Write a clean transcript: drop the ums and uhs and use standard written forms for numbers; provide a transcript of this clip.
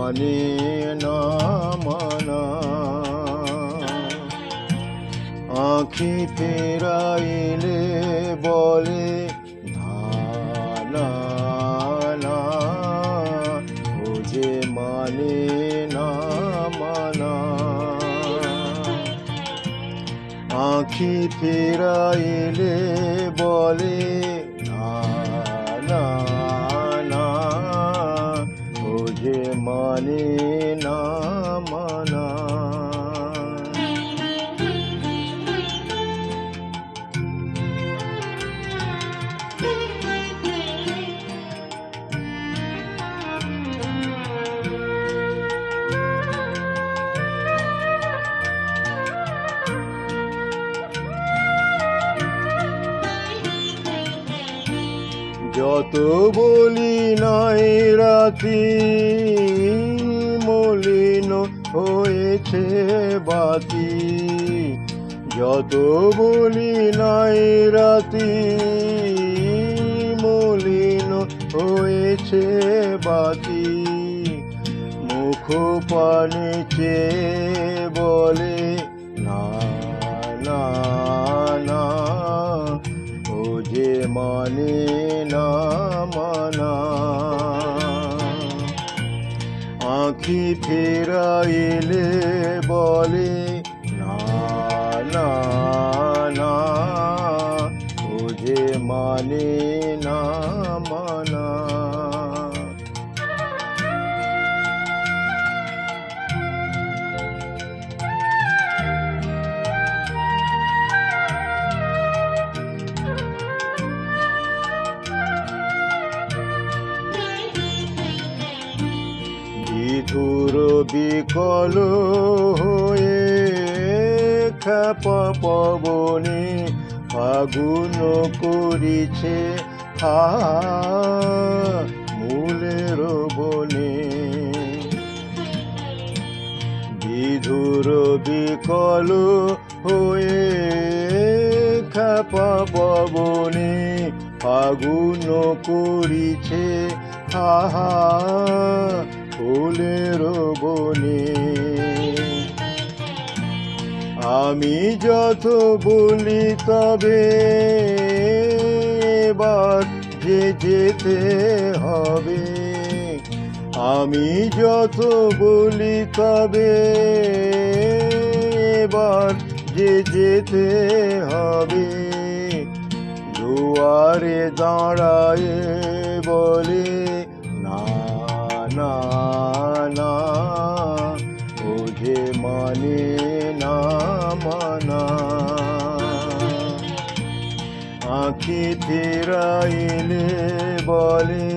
মানে না মানা। আঁখি ফেরাইলে বলে না না না, ও যে মানে না মানা। আঁখি ফেরাইলে বলে না না না, ও যে মানে না মানা। যত বলি নাই রাতি, মলিন হয়েছে বাতি। যত বলি নাই রাতি, মলিন হয়েছে বাতি। মুখ পানে চেয়ে বলে না না না, ও যে মানে না মানা। আঁখি ফেরাইলে বলে না না না, ও যে মানে না মানা। বিধুর বিকল হয়ে খেপা পবনে ফাগুন করিছে হা মূলের বনে। বিধুর বিকল হয়ে খেপা পবনে ফাগুন করিছে হা ফুলের বনে। আমি যত বলি তবে এবার যে যেতে হবে। আমি যত বলি তবে এবার যে যেতে হবে। দুয়ারে দাঁড়ায় বলে না না না, ও যে মানে না মানা। আঁখি ফেরাইলে বলে